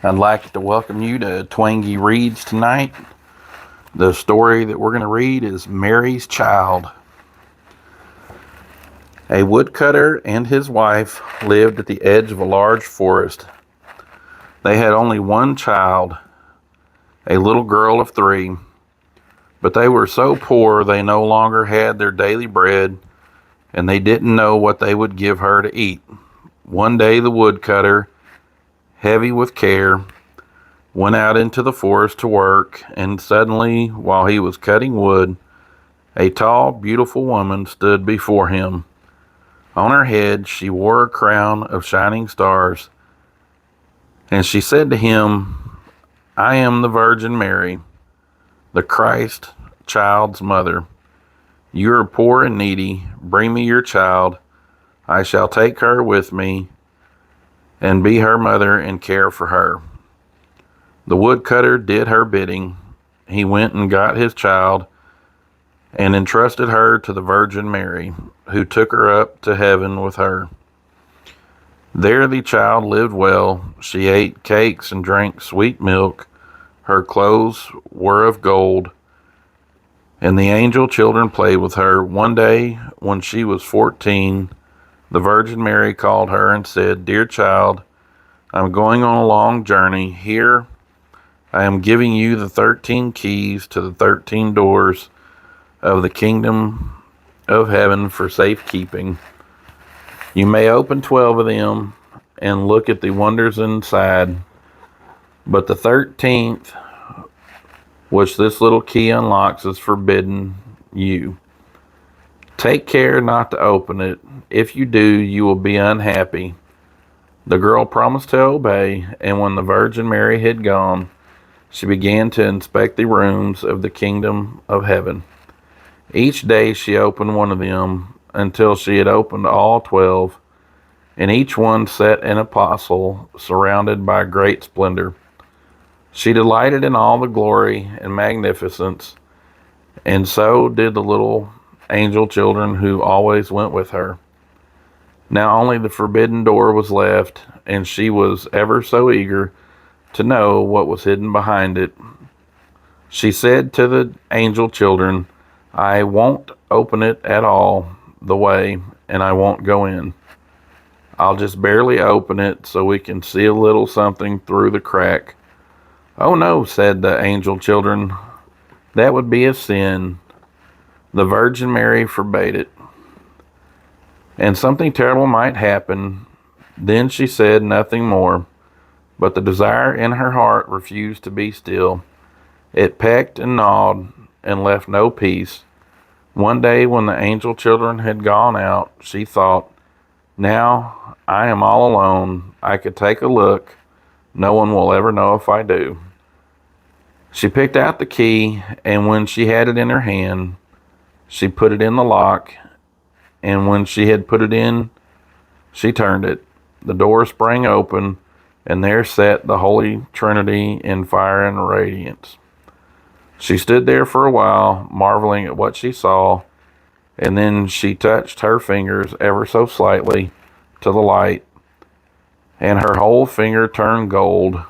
I'd like to welcome you to Twangy Reads tonight. The story that we're going to read is Mary's Child. A woodcutter and his wife lived at the edge of a large forest. They had only one child, a little girl of 3, but they were so poor they no longer had their daily bread, and they didn't know what they would give her to eat. One day the woodcutter, heavy with care, went out into the forest to work, and suddenly, while he was cutting wood, a tall, beautiful woman stood before him. On her head she wore a crown of shining stars, and she said to him, "I am the Virgin Mary, the Christ child's mother. You are poor and needy. Bring me your child. I shall take her with me and be her mother and care for her." The woodcutter did her bidding. He went and got his child and entrusted her to the Virgin Mary, who took her up to heaven with her. There the child lived well. She ate cakes and drank sweet milk. Her clothes were of gold, and the angel children played with her. One day, when she was 14, the Virgin Mary called her and said, "Dear child, I'm going on a long journey. Here I am giving you the 13 keys to the 13 doors of the kingdom of heaven for safekeeping. You may open 12 of them and look at the wonders inside, but the 13th, which this little key unlocks, is forbidden you. Take care not to open it. If you do, you will be unhappy." The girl promised to obey, and when the Virgin Mary had gone, she began to inspect the rooms of the kingdom of heaven. Each day she opened one of them until she had opened all 12, and each one set an apostle surrounded by great splendor. She delighted in all the glory and magnificence, and so did the little angel children who always went with her. Now only the forbidden door was left, and she was ever so eager to know what was hidden behind it. She said to the angel children, "I won't open it at all the way, and I won't go in. I'll just barely open it so we can see a little something through the crack." "Oh no," said the angel children, "that would be a sin." The Virgin Mary forbade it, and something terrible might happen. Then she said nothing more, but the desire in her heart refused to be still. It pecked and gnawed and left no peace. One day, when the angel children had gone out, she thought, "Now I am all alone. I could take a look. No one will ever know if I do." She picked out the key, and when she had it in her hand, she put it in the lock, and when she had put it in, she turned it. The door sprang open, and there sat the Holy Trinity in fire and radiance. She stood there for a while, marveling at what she saw, and then she touched her fingers ever so slightly to the light, and her whole finger turned gold.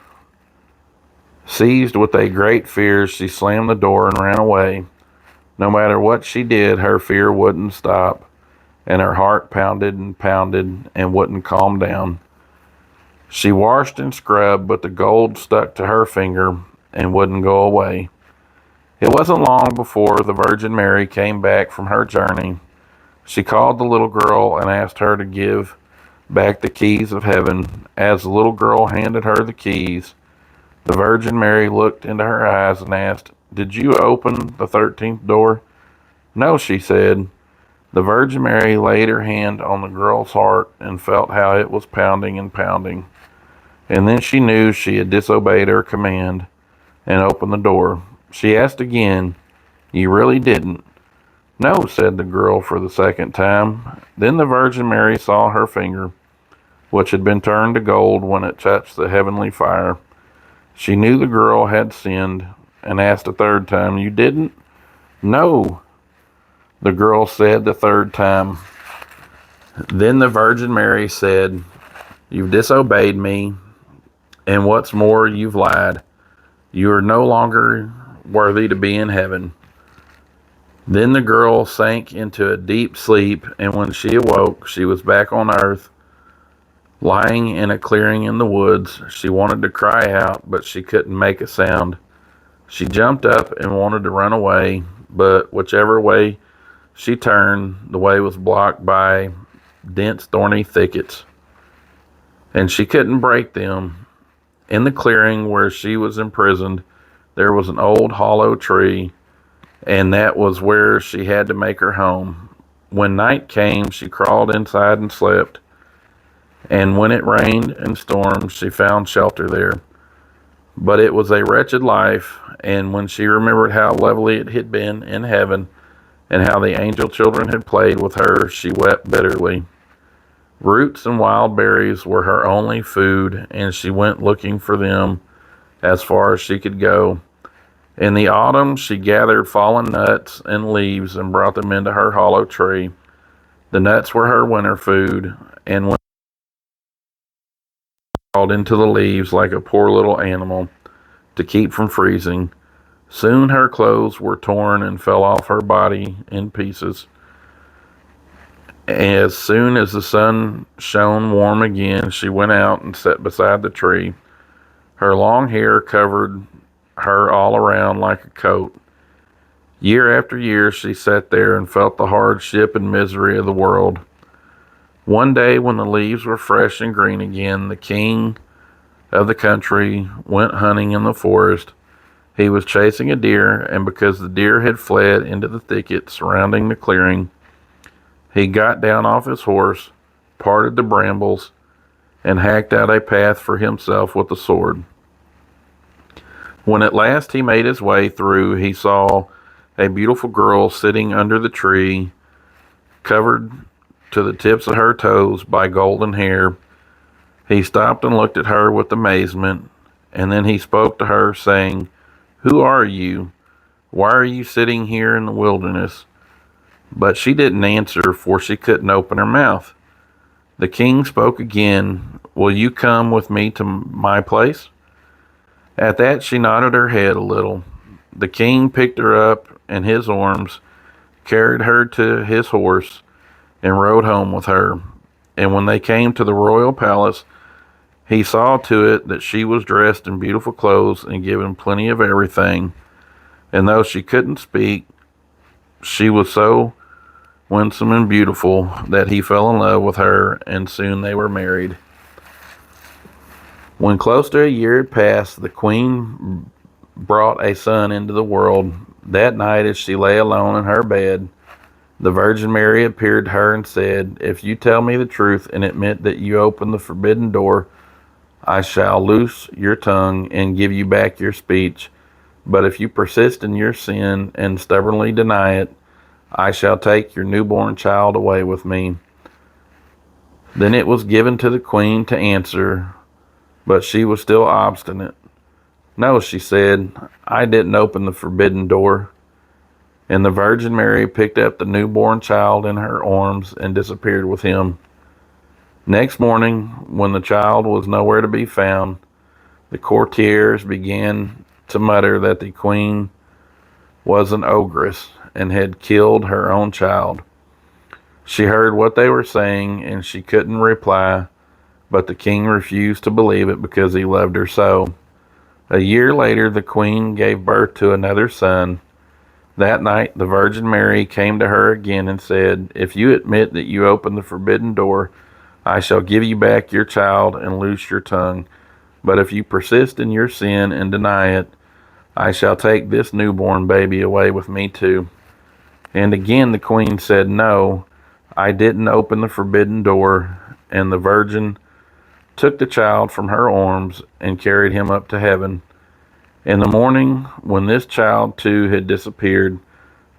Seized with a great fear, she slammed the door and ran away. No matter what she did, her fear wouldn't stop, and her heart pounded and wouldn't calm down. She washed and scrubbed, but the gold stuck to her finger and wouldn't go away. It wasn't long before the Virgin Mary came back from her journey. She called the little girl and asked her to give back the keys of heaven. As the little girl handed her the keys, the Virgin Mary looked into her eyes and asked, "Did you open the 13th door?" "No," she said. The Virgin Mary laid her hand on the girl's heart and felt how it was pounding and pounding. And then she knew she had disobeyed her command and opened the door. She asked again, "You really didn't?" "No," said the girl for the second time. Then the Virgin Mary saw her finger, which had been turned to gold when it touched the heavenly fire. She knew the girl had sinned and asked a third time, "You didn't?" "No," the girl said the third time. Then the Virgin Mary said, "You've disobeyed me, And what's more, you've lied. You are no longer worthy to be in heaven." Then the girl sank into a deep sleep, and when she awoke, she was back on earth, lying in a clearing in the woods. She wanted to cry out, but she couldn't make a sound. She jumped up and wanted to run away, but whichever way she turned, the way was blocked by dense, thorny thickets, and she couldn't break them. In the clearing where she was imprisoned, there was an old hollow tree, and that was where she had to make her home. When night came, she crawled inside and slept, and when it rained and stormed, she found shelter there. But it was a wretched life, and when she remembered how lovely it had been in heaven and how the angel children had played with her, she wept bitterly. Roots and wild berries were her only food, and she went looking for them as far as she could go. In the autumn, she gathered fallen nuts and leaves and brought them into her hollow tree. The nuts were her winter food, and when she crawled into the leaves like a poor little animal to keep from freezing, soon her clothes were torn and fell off her body in pieces. As soon as the sun shone warm again, she went out and sat beside the tree. Her long hair covered her all around like a coat. Year after year, she sat there and felt the hardship and misery of the world. One day, when the leaves were fresh and green again, the king of the country went hunting in the forest. He was chasing a deer, and because the deer had fled into the thicket surrounding the clearing, he got down off his horse, parted the brambles, and hacked out a path for himself with a sword. When at last he made his way through, he saw a beautiful girl sitting under the tree, covered to the tips of her toes by golden hair. He stopped and looked at her with amazement, and then he spoke to her, saying, "Who are you? Why are you sitting here in the wilderness?" But she didn't answer, for she couldn't open her mouth. The king spoke again, "Will you come with me to my place?" At that she nodded her head a little. The king picked her up in his arms, carried her to his horse, and rode home with her. And when they came to the royal palace, he saw to it that she was dressed in beautiful clothes and given plenty of everything. And though she couldn't speak, she was so winsome and beautiful that he fell in love with her, and soon they were married. When close to a year had passed, the queen brought a son into the world. That night, as she lay alone in her bed, the Virgin Mary appeared to her and said, "If you tell me the truth and admit that you opened the forbidden door, I shall loose your tongue and give you back your speech. But if you persist in your sin and stubbornly deny it, I shall take your newborn child away with me." Then it was given to the queen to answer, but she was still obstinate. "No," she said, "I didn't open the forbidden door." And the Virgin Mary picked up the newborn child in her arms and disappeared with him. Next morning, when the child was nowhere to be found, the courtiers began to mutter that the queen was an ogress and had killed her own child. She heard what they were saying, and she couldn't reply, but the king refused to believe it because he loved her so. A year later, the queen gave birth to another son. That night, the Virgin Mary came to her again and said, "If you admit that you opened the forbidden door, I shall give you back your child and loose your tongue. But if you persist in your sin and deny it, I shall take this newborn baby away with me too." And again the queen said, "No, I didn't open the forbidden door." And the Virgin took the child from her arms and carried him up to heaven. In the morning, when this child too had disappeared,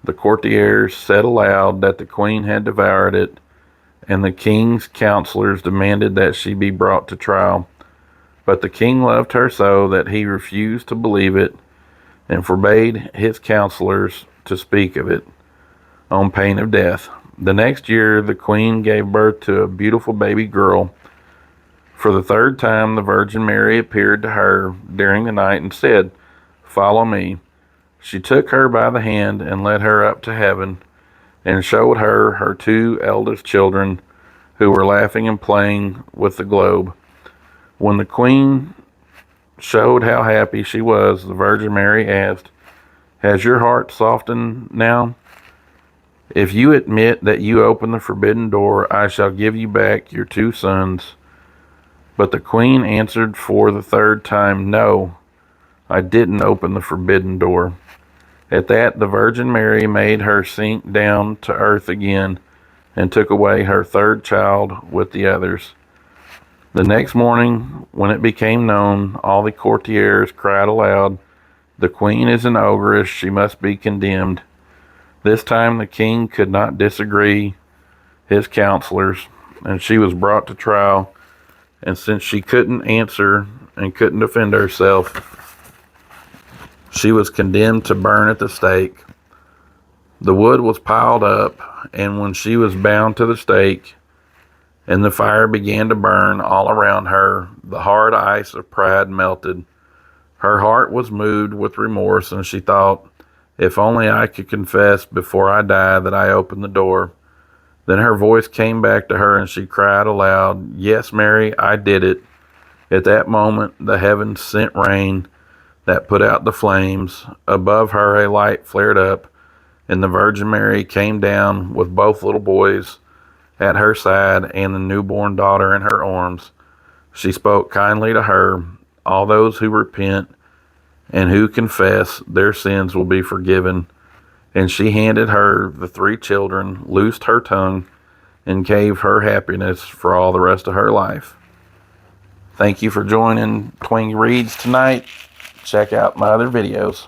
the courtiers said aloud that the queen had devoured it, and the king's counselors demanded that she be brought to trial. But the king loved her so that he refused to believe it and forbade his counselors to speak of it on pain of death. The next year, the queen gave birth to a beautiful baby girl. For the third time, the Virgin Mary appeared to her during the night and said, "Follow me." She took her by the hand and led her up to heaven, and showed her her two eldest children, who were laughing and playing with the globe. When the queen showed how happy she was, the Virgin Mary asked, "Has your heart softened now? If you admit that you opened the forbidden door, I shall give you back your two sons." But the queen answered for the third time, "No, I didn't open the forbidden door." At that, the Virgin Mary made her sink down to earth again and took away her third child with the others. The next morning, when it became known, all the courtiers cried aloud, "The queen is an ogress, she must be condemned." This time the king could not disagree his counselors, and she was brought to trial. And since she couldn't answer and couldn't defend herself, she was condemned to burn at the stake. The wood was piled up, and when she was bound to the stake, and the fire began to burn all around her, the hard ice of pride melted. Her heart was moved with remorse, and she thought, "If only I could confess before I die that I opened the door." Then her voice came back to her, and she cried aloud, "Yes, Mary, I did it." At that moment, the heavens sent rain that put out the flames. Above her, a light flared up, and the Virgin Mary came down with both little boys at her side and the newborn daughter in her arms. She spoke kindly to her. "All those who repent and who confess their sins will be forgiven." And she handed her the three children, loosed her tongue, and gave her happiness for all the rest of her life. Thank you for joining Twinkie Reads tonight. Check out my other videos.